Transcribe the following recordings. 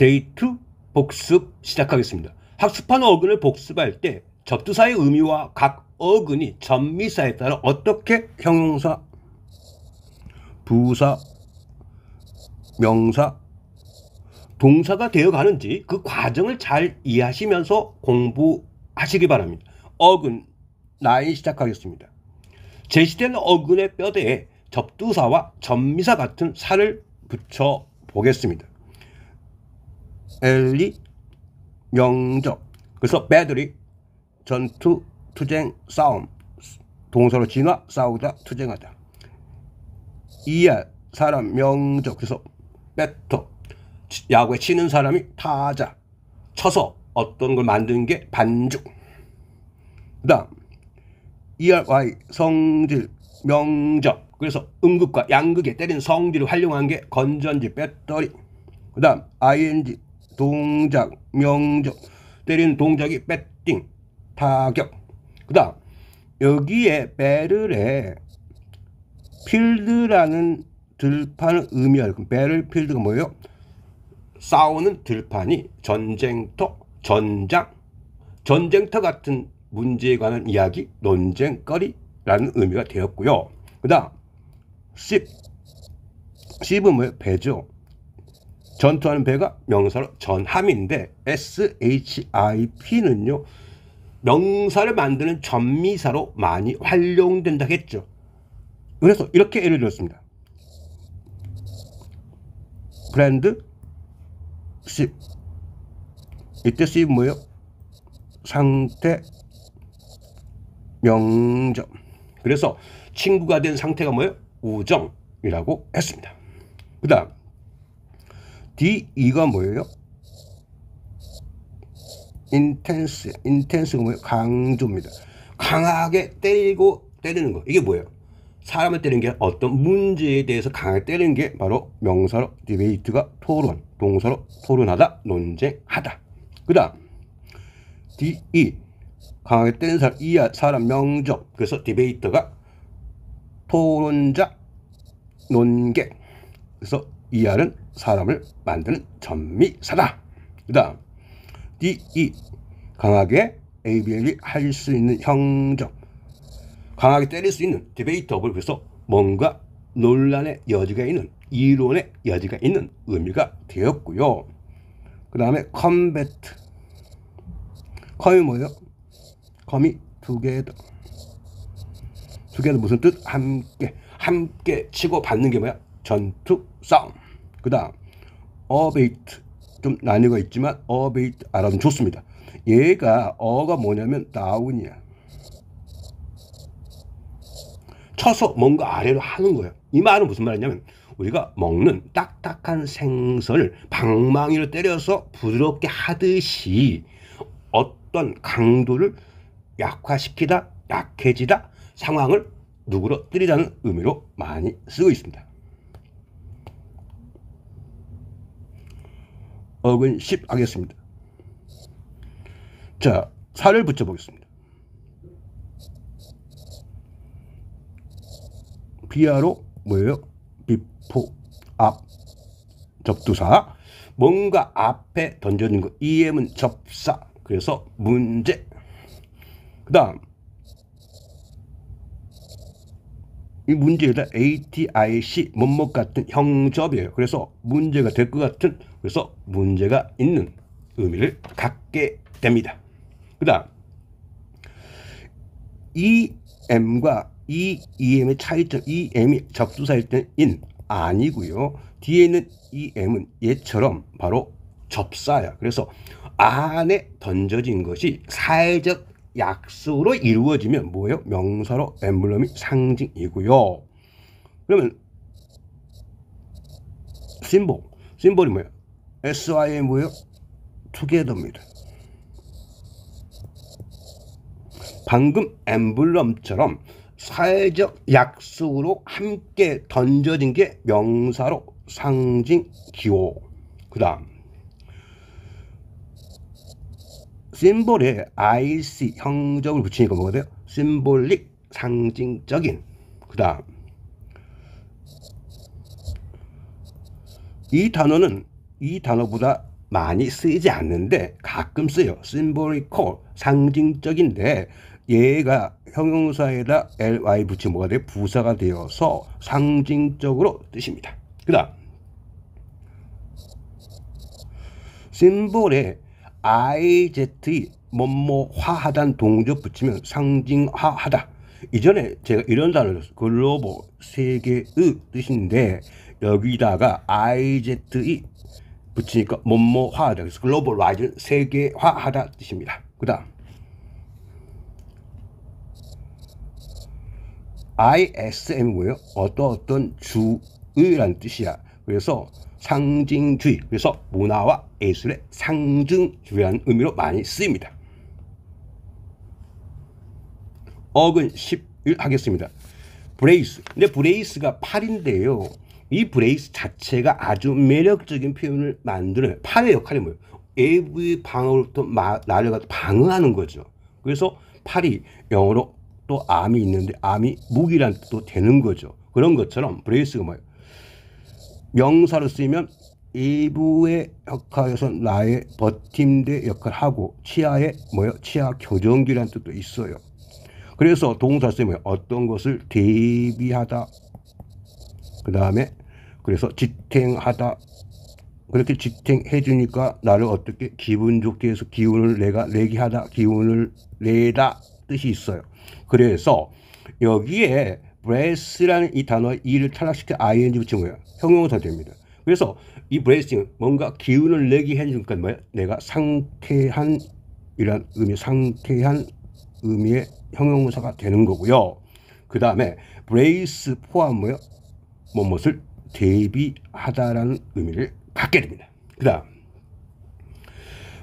데이트 복습 시작하겠습니다. 학습한 어근을 복습할 때 접두사의 의미와 각 어근이 전미사에 따라 어떻게 형용사, 부사, 명사, 동사가 되어가는지 그 과정을 잘 이해하시면서 공부하시기 바랍니다. 어근 라인 시작하겠습니다. 제시된 어근의 뼈대에 접두사와 전미사 같은 사를 붙여 보겠습니다. 엘리, 명적. 그래서 배들이 전투, 투쟁, 싸움. 동사로 진화, 싸우다, 투쟁하다. 이야, 사람, 명적. 그래서 배터. 야구에 치는 사람이 타자. 쳐서 어떤 걸 만드는 게 반죽. 그 다음 ERY, 성질, 명적. 그래서 음극과 양극에 때린 성질을 활용한 게 건전지, 배터리. 그 다음 ING, 동작, 명적. 때리는 동작이 배팅, 타격. 그 다음 여기에 배럴에 필드라는 들판을 의미할 배럴필드가 뭐예요? 싸우는 들판이 전쟁터, 전장, 전쟁터 같은 문제에 관한 이야기, 논쟁거리라는 의미가 되었고요. 그 다음 ship은 뭐예요? 배죠. 전투하는 배가 명사로 전함인데 ship는요 명사를 만드는 전미사로 많이 활용된다 했죠. 그래서 이렇게 예를 들었습니다. 브랜드 ship. 이때 ship은 뭐예요? 상태, 명점. 그래서 친구가 된 상태가 뭐예요? 우정이라고 했습니다. 그 다음 D2가 뭐예요? 인텐스가 뭐예요? 강조입니다. 강하게 때리는 거. 이게 뭐예요? 사람을 때리는 게 어떤 문제에 대해서 강하게 때리는 게 바로 명사로 디베이트가 토론, 동사로 토론하다, 논쟁하다. 그 다음 D2 강하게 때리는 사람, 이야 사람, 명적. 그래서 디베이터가 토론자, 논객. 그래서 이하는 사람을 만드는 전미사다. 그 다음 D2 강하게 ABL이 할 수 있는 형적. 강하게 때릴 수 있는 디베이터블. 그래서 뭔가 논란의 여지가 있는, 이론의 여지가 있는 의미가 되었고요. 그 다음에 컴배트. 컴이 뭐예요? 컴이 투게더. 투게더 무슨 뜻? 함께 치고 받는 게 뭐야? 전투, 싸움. 그 다음 어베이트. 좀 난이도가 있지만 어베이트 알아두면 좋습니다. 얘가 어가 뭐냐면 다운이야. 쳐서 뭔가 아래로 하는 거예요. 이 말은 무슨 말이냐면 우리가 먹는 딱딱한 생선을 방망이로 때려서 부드럽게 하듯이 어떤 강도를 약화시키다, 약해지다, 상황을 누그러뜨리자는 의미로 많이 쓰고 있습니다. 어근 10 하겠습니다. 자, 살을 붙여보겠습니다. 비하로 뭐예요? 비포, 앞, 접두사. 뭔가 앞에 던져진 거. EM은 접사. 그래서 문제. 그 다음 이 문제에다 ATIC 뭐뭐 같은 형접이에요. 그래서 문제가 될 것 같은, 그래서 문제가 있는 의미를 갖게 됩니다. 그 다음 EM과 EM의 차이점. EM이 접두사일 때는 in 아니고요. 뒤에 있는 EM은 얘처럼 바로 접사야. 그래서 안에 던져진 것이 사회적 약속으로 이루어지면 뭐예요? 명사로 엠블럼이 상징이고요. 그러면 심볼이 뭐예요? SY의 뭐예요? 투게더입니다. 방금 엠블럼처럼 사회적 약속으로 함께 던져진 게 명사로 상징 기호. 그 다음 심볼에 IC 형적을 붙이니까 뭐가 돼요? 심볼릭, 상징적인. 그 다음 이 단어는 이 단어보다 많이 쓰이지 않는데 가끔 쓰여. symbolical, 상징적인데 얘가 형용사에다 ly 붙이면 뭐가 돼? 부사가 되어서 상징적으로 뜻입니다. 그 다음 심볼에 IZE 뭐뭐화하다는 동적 붙이면 상징화하다. 이전에 제가 이런 단어를 썼어요. 글로벌 세계의 뜻인데 여기다가 IZE 붙이니까 뭐뭐화하다. 그래서 글로벌라이즈는 세계화하다 뜻입니다. 그 다음 ISM이 뭐예요? 어떤 주의라는 뜻이야. 그래서 상징주의, 그래서 문화와 예술의 상징주의라는 의미로 많이 쓰입니다. 어근 11 하겠습니다. 브레이스. 근데 브레이스가 팔인데요. 이 브레이스 자체가 아주 매력적인 표현을 만드는 팔의 역할이 뭐예요? 외부의 방어로부터 나를 방어하는 거죠. 그래서 팔이 영어로 또 암이 있는데 암이 무기란 뜻도 되는 거죠. 그런 것처럼 브레이스가 뭐예요? 명사로 쓰이면 일부의 역할에서 나의 버팀대 역할을 하고 치아의 뭐예요? 치아 교정기란 뜻도 있어요. 그래서 동사 쓰면 어떤 것을 대비하다. 그 다음에 그래서 지탱하다. 그렇게 지탱해 주니까 나를 어떻게 기분 좋게 해서 기운을 내가 내게 하다. 기운을 내다 뜻이 있어요. 그래서 여기에 브레스라는 이 단어의 이를 탈락시켜 ing 붙이면 뭐예요? 형용사 됩니다. 그래서 이 브레스는 뭔가 기운을 내게 해주니까 뭐예요? 내가 상쾌한 이란 의미, 상쾌한 의미의 형용사가 되는 거고요. 그 다음에 브레이스 포함 뭐예요? 무엇을 대비하다라는 의미를 갖게 됩니다. 그 다음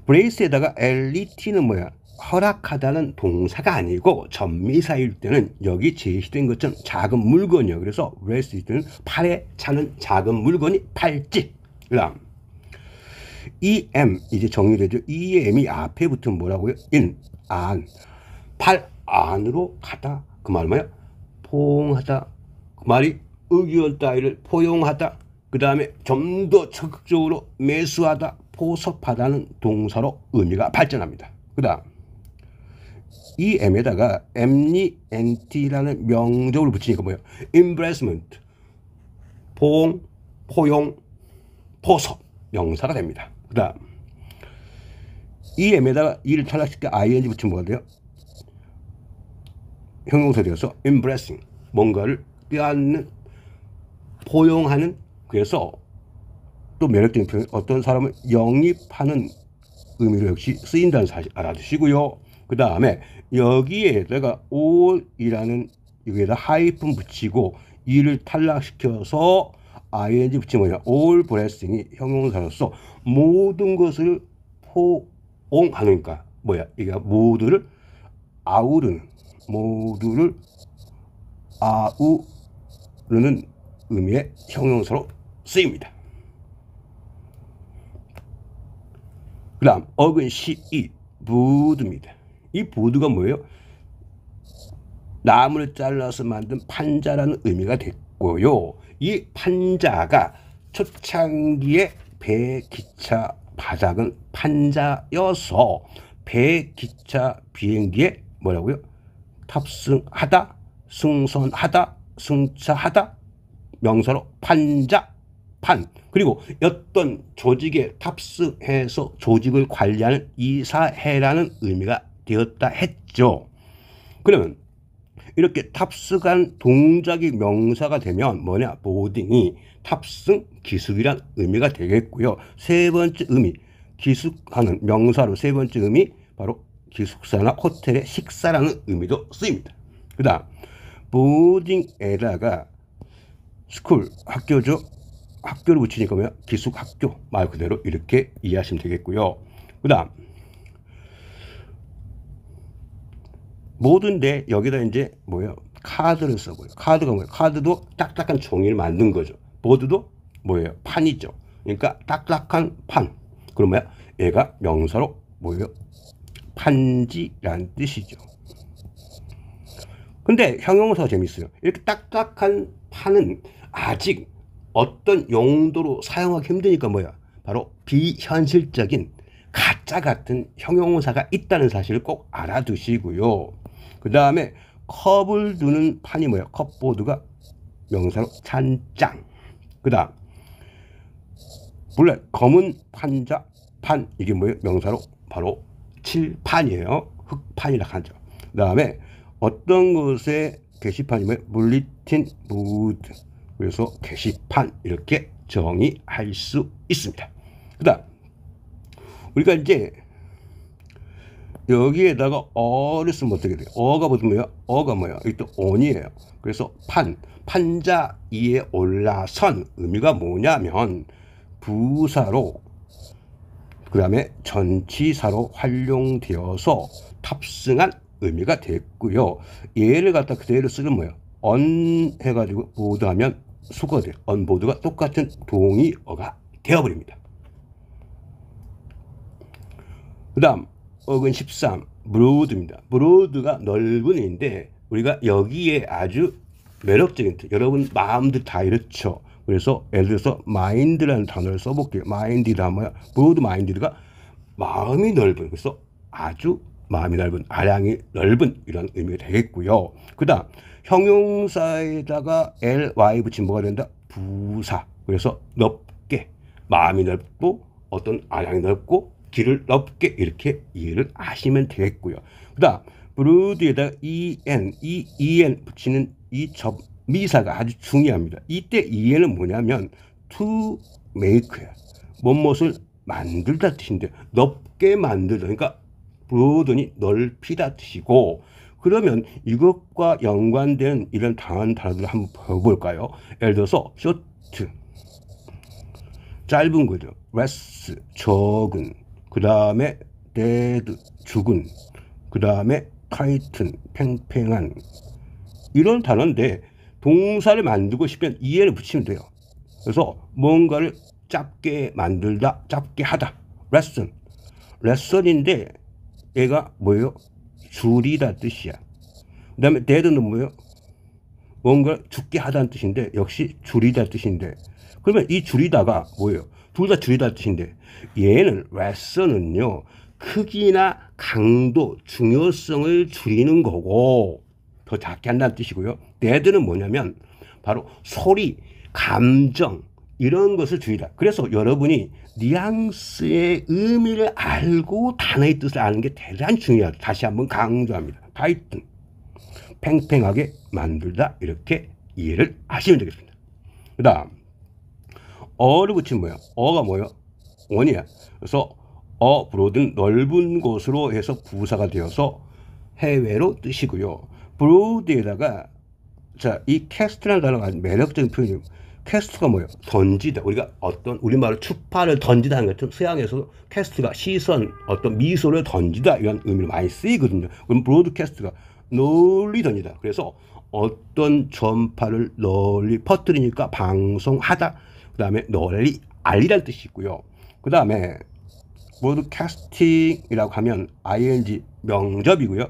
브레이스에다가 LET는 뭐야? 허락하다는 동사가 아니고 전미사일 때는 여기 제시된 것처럼 작은 물건이요. 그래서 브레이스 때는 팔에 차는 작은 물건이 팔찌. 그 다음 EM 이제 정리되죠. EM이 앞에 붙으면 뭐라고요? 인, 안. 팔 안으로 가다. 그 말 뭐야? 포옹하다. 그 말이 의견 따위를 포용하다. 그 다음에 좀 더 적극적으로 매수하다. 포섭하다는 동사로 의미가 발전합니다. 그 다음 이 M에다가 MNT라는 명적을 붙이니까 뭐예요? Embracement, 포옹, 포용, 포섭 명사가 됩니다. 그 다음 이 M에다가 이를 탈락시켜 ING 붙이면 뭐가 돼요? 형용사 되어서 embracing, 뭔가를 껴안는, 포용하는. 그래서 또 매력적인 표현, 어떤 사람을 영입하는 의미로 역시 쓰인다는 사실 알아두시고요. 그 다음에 여기에다가 all이라는 여기에다 하이픈 붙이고 이를 탈락시켜서 ing 붙이면 뭐냐? all blessing이 형용사로서 모든 것을 포옹하니까 뭐야? 이게 모두를 아우르는, 모두를 아우르는 의미의 형용사로 쓰입니다. 그 다음 어근 12 부드입니다. 이 부드가 뭐예요? 나무를 잘라서 만든 판자라는 의미가 됐고요. 이 판자가 초창기에 배, 기차, 바닥은 판자여서 배, 기차, 비행기에 뭐라고요? 탑승하다, 승선하다, 승차하다 명사로 판자, 판. 그리고 어떤 조직에 탑승해서 조직을 관리하는 이사해라는 의미가 되었다 했죠. 그러면 이렇게 탑승한 동작이 명사가 되면 뭐냐? 보딩이 탑승, 기숙이란 의미가 되겠고요. 세 번째 의미, 기숙하는 명사로 세 번째 의미 바로 기숙사나 호텔의 식사라는 의미도 쓰입니다. 그 다음 보딩에다가 스쿨, 학교죠. 학교를 붙이니까 뭐야? 기숙학교. 말 그대로 이렇게 이해하시면 되겠고요. 그 다음 모든데 여기다 이제 뭐예요? 카드를 써고요. 카드가 뭐예요? 카드도 딱딱한 종이를 만든 거죠. 보드도 뭐예요? 판이죠. 그러니까 딱딱한 판. 그럼 뭐야? 얘가 명사로 뭐예요? 판지라는 뜻이죠. 근데 형용사가 재밌어요. 이렇게 딱딱한 판은 아직 어떤 용도로 사용하기 힘드니까 뭐야? 바로 비현실적인 가짜 같은 형용사가 있다는 사실을 꼭 알아두시고요. 그 다음에 컵을 두는 판이 뭐예요? 컵보드가 명사로 찬장. 그 다음 블랙 검은 판자 판 이게 뭐예요? 명사로 바로 칠판이에요. 흑판이라 하죠. 그 다음에 어떤 것의 게시판이 뭐예요? 물리틴 보드. 그래서 게시판 이렇게 정의할 수 있습니다. 그 다음 우리가 이제 여기에다가 어를 쓰면 어떻게 돼요? 어가 뭐예요? 어가 뭐예요? 이게 또 on이에요. 그래서 판자 위에 올라선 의미가 뭐냐면 부사로 그 다음에 전치사로 활용되어서 탑승한 의미가 됐고요. 얘를 갖다 그대로 쓰는 뭐예요? on 해가지고 보드하면 수거가 돼요. on 보드가 똑같은 동의어가 되어버립니다. 그 다음 어근 13 브로드입니다. 브로드가 넓은 의미인데 우리가 여기에 아주 매력적인 여러분 마음들 다 이렇죠. 그래서 예를 들어서 마인드라는 단어를 써볼게요. 마인드가 뭐야? 브로드 마인드가 마음이 넓은, 그래서 아주 마음이 넓은, 아량이 넓은 이런 의미가 되겠고요. 그 다음 형용사에다가 ly 붙이면 뭐가 된다? 부사. 그래서 넓게, 마음이 넓고 어떤 아량이 넓고 길을 넓게 이렇게 이해를 하시면 되겠고요. 그 다음 브로드에다가 en 붙이는 이 미사가 아주 중요합니다. 이때 en은 뭐냐면 to make야. 무엇을 만들다 뜻인데 넓게 만들다. 그러니까 broaden이 넓히다 뜻이고, 그러면 이것과 연관된 이런 단어들을 한번 배워볼까요? 예를 들어서 short 짧은 거죠. less 적은, 그 다음에 dead 죽은, 그 다음에 tighten 팽팽한, 이런 단어인데 동사를 만들고 싶으면 en을 붙이면 돼요. 그래서 뭔가를 짧게 만들다, 짧게 하다. 레슨인데 얘가 뭐예요? 줄이다 뜻이야. 그 다음에 dead는 뭐예요? 뭔가 죽게 하다는 뜻인데 역시 줄이다 뜻인데, 그러면 이 줄이다가 뭐예요? 둘 다 줄이다 뜻인데 얘는 레슨은요 크기나 강도, 중요성을 줄이는 거고 더 작게 한다는 뜻이고요. dead는 뭐냐면 바로 소리, 감정 이런 것을 줄이다. 그래서 여러분이 뉘앙스의 의미를 알고 단어의 뜻을 아는 게 대단히 중요하다. 다시 한번 강조합니다. 타이튼 팽팽하게 만들다, 이렇게 이해를 하시면 되겠습니다. 그 다음 어를 붙이면 뭐야? 어가 뭐예요? 원이야. 그래서 브로드는 넓은 곳으로 해서 부사가 되어서 해외로 뜻이고요. 브로드에다가 자, 이 캐스트라는 단어가 아주 매력적인 표현이에요. 캐스트가 뭐예요? 던지다. 우리가 어떤 우리말로 추파를 던지다 하는 것처럼 서양에서 캐스트가 시선, 어떤 미소를 던지다 이런 의미로 많이 쓰이거든요. 그럼 브로드캐스트가 널리 던지다. 그래서 어떤 전파를 널리 퍼뜨리니까 방송하다. 그 다음에 널리 알리라는 뜻이 있고요. 그 다음에 브로드캐스팅이라고 하면 ing 명접이고요.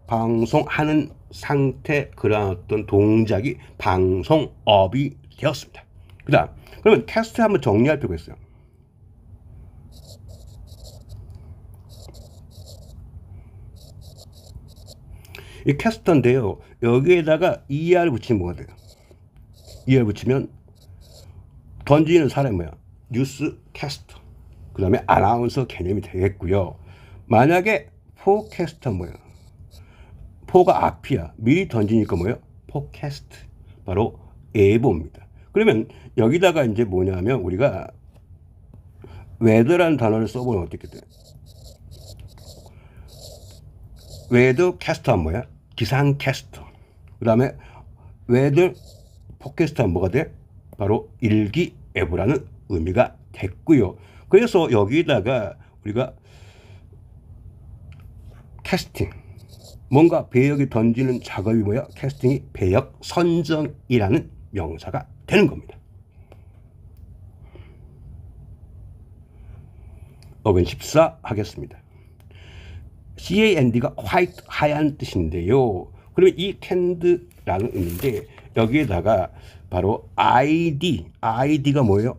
방송하는 상태, 그런 어떤 동작이 방송업이 되었습니다. 그 다음 그러면 캐스트 한번 정리할 필요가 있어요. 이 캐스터인데요, 여기에다가 er 붙이면 뭐가 돼요? er 붙이면 던지는 사람이 뭐야? 뉴스 캐스터. 그 다음에 아나운서 개념이 되겠고요. 만약에 포캐스터 뭐예요? 포가 앞이야. 미리 던지니까 뭐예요? 포캐스트. 바로 예보입니다. 그러면 여기다가 이제 뭐냐면 우리가 웨더라는 단어를 써보면 어떻게 돼요? 웨더 캐스터는 뭐야? 기상 캐스터. 그 다음에 웨더 포캐스터는 뭐가 돼? 바로 일기예보라는 의미가 됐고요. 그래서 여기다가 우리가 캐스팅, 뭔가 배역이 던지는 작업이 뭐야? 캐스팅이 배역 선정이라는 명사가 되는 겁니다. 어근 14 하겠습니다. CAND가 white, 하얀 뜻인데요. 그러면 이 캔드라는 의미인데 여기에다가 바로 ID가 뭐예요?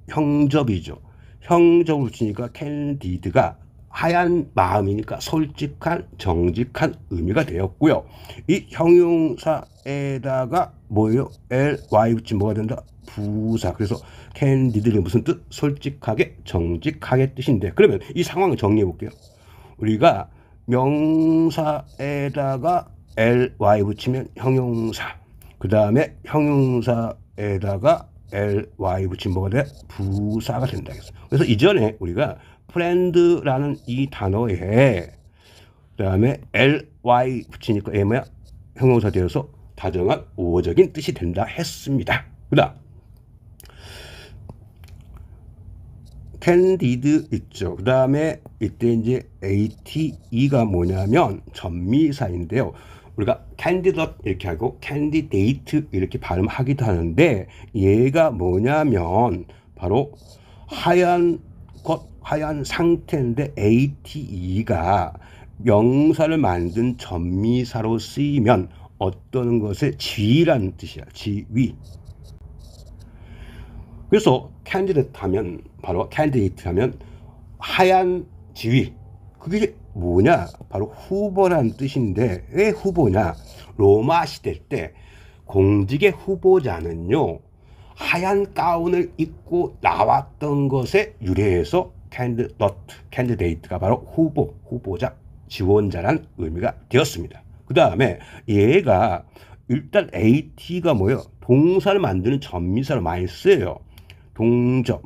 형접이죠. 형적으로 치니까 캔디드가 하얀 마음이니까 솔직한, 정직한 의미가 되었고요. 이 형용사에다가 뭐예요? ly 붙이면 뭐가 된다? 부사. 그래서 캔디드는 무슨 뜻? 솔직하게, 정직하게 뜻인데, 그러면 이 상황을 정리해 볼게요. 우리가 명사에다가 ly 붙이면 형용사, 그 다음에 형용사에다가 ly 붙이면 뭐가 돼? 부사가 된다. 그래서 이전에 우리가 friend라는 이 단어에 그 다음에 ly 붙이니까 뭐야? 형용사 되어서 다정한 우호적인 뜻이 된다 했습니다. 그 다음 candid 있죠. 그 다음에 이때 이제 ate가 뭐냐면 전미사인데요. 우리가 candidate 이렇게 하고 candidate 이렇게 발음하기도 하는데, 얘가 뭐냐면 바로 하얀 것, 하얀 상태인데 ate가 명사를 만든 전미사로 쓰이면 어떤 것의 지위라는 뜻이야. 지위. 그래서 candidate 하면 바로 candidate 하면 하얀 지위. 그게 뭐냐? 바로 후보라는 뜻인데, 왜 후보냐? 로마 시대 때 공직의 후보자는요, 하얀 가운을 입고 나왔던 것에 유래해서 candidate가 바로 후보, 후보자, 지원자란 의미가 되었습니다. 그 다음에 얘가 일단 at가 뭐예요? 동사를 만드는 전미사를 많이 써요. 동접.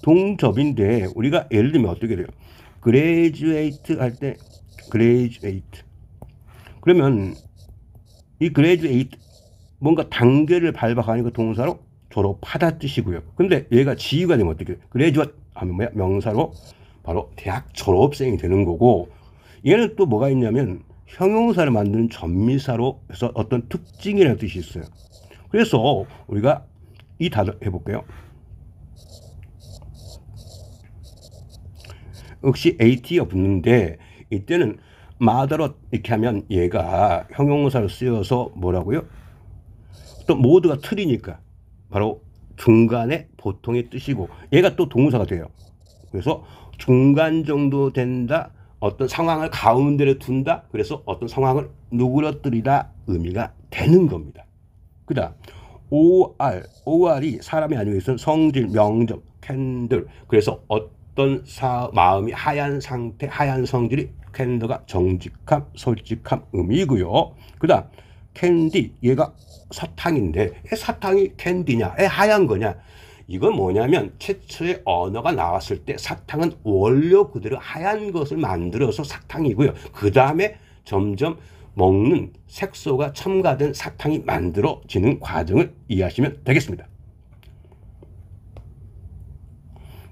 동접인데 우리가 예를 들면 어떻게 돼요? graduate 할 때 graduate. 그러면 이 graduate 뭔가 단계를 밟아가니까 동사로 졸업하다 뜻이고요. 근데 얘가 지위가 되면 어떻게 돼요? graduate 하면 뭐야? 명사로 바로 대학 졸업생이 되는 거고, 얘는 또 뭐가 있냐면 형용사를 만드는 전미사로 해서 어떤 특징이라는 뜻이 있어요. 그래서 우리가 이 단어 해볼게요. 역시 at가 붙는데, 이때는 moderate 이렇게 하면 얘가 형용사로 쓰여서 뭐라고요? 또 모두가 틀이니까 바로 중간에 보통의 뜻이고, 얘가 또 동사가 돼요. 그래서 중간 정도 된다, 어떤 상황을 가운데로 둔다, 그래서 어떤 상황을 누그러뜨리다 의미가 되는 겁니다. 그 다음 or이 사람이 아니고 있으면 성질, 명점, 캔들. 그래서 어떤 마음이 하얀 상태, 하얀 성질이 캔들가 정직함, 솔직함 의미고요. 그 다음 캔디, 얘가 사탕인데 왜 사탕이 캔디냐? 왜 하얀 거냐? 이건 뭐냐면 최초의 언어가 나왔을 때 사탕은 원료 그대로 하얀 것을 만들어서 사탕이고요. 그 다음에 점점 먹는 색소가 첨가된 사탕이 만들어지는 과정을 이해하시면 되겠습니다.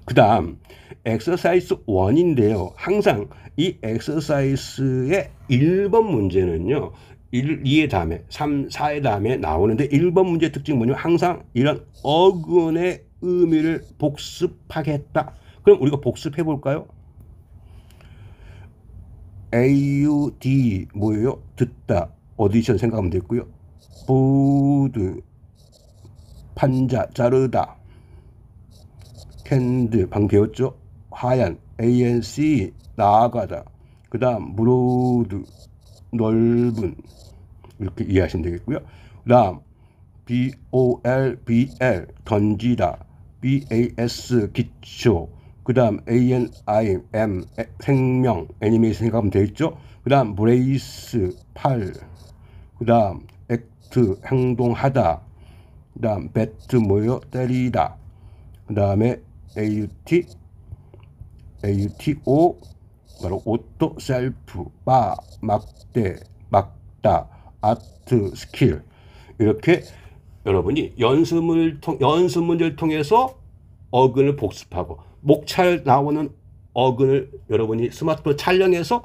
그 다음 엑서사이즈 1인데요. 항상 이 엑서사이즈의 1번 문제는요, 1, 2의 다음에 3, 4의 다음에 나오는데, 1번 문제의 특징은 뭐냐면 항상 이런 어근의 의미를 복습하겠다. 그럼 우리가 복습해 볼까요? AUD 뭐예요? 듣다, 오디션 생각하면 되고요. 보드, 판자, 자르다. 캔들, 방금 배웠죠? 하얀, ANC, 나아가다. 그 다음 브로드, 넓은. 이렇게 이해하시면 되겠고요. 그 다음 BOL, 던지다. BAS, 기초. 그 다음 ANIM, 생명, 애니메이션 생각하면 되겠죠. 그 다음 브레이스, 팔. 그 다음 액트, 행동하다. 그 다음 배트, 뭐요? 때리다. 그 다음에 AUTO, 바로 오토, 셀프, 바, 막대, 막다, 아트, 스킬. 이렇게 여러분이 연습문제를 통해서 어근을 복습하고, 목찰 나오는 어근을 여러분이 스마트폰 촬영해서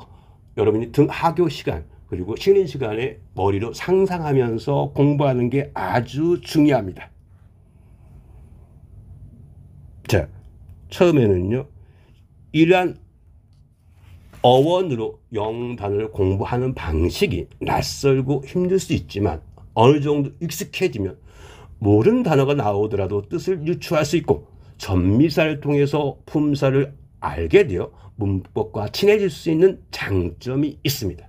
여러분이 학교 시간 그리고 쉬는 시간에 머리로 상상하면서 공부하는 게 아주 중요합니다. 자, 처음에는요, 이러한 어원으로 영단어를 공부하는 방식이 낯설고 힘들 수 있지만 어느 정도 익숙해지면 모르는 단어가 나오더라도 뜻을 유추할 수 있고, 전미사를 통해서 품사를 알게 되어 문법과 친해질 수 있는 장점이 있습니다.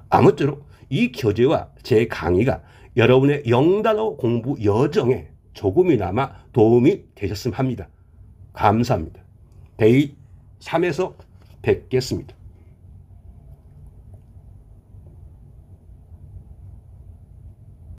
아무쪼록 이 교재와 제 강의가 여러분의 영단어 공부 여정에 조금이나마 도움이 되셨으면 합니다. 감사합니다. 데이 3에서 뵙겠습니다.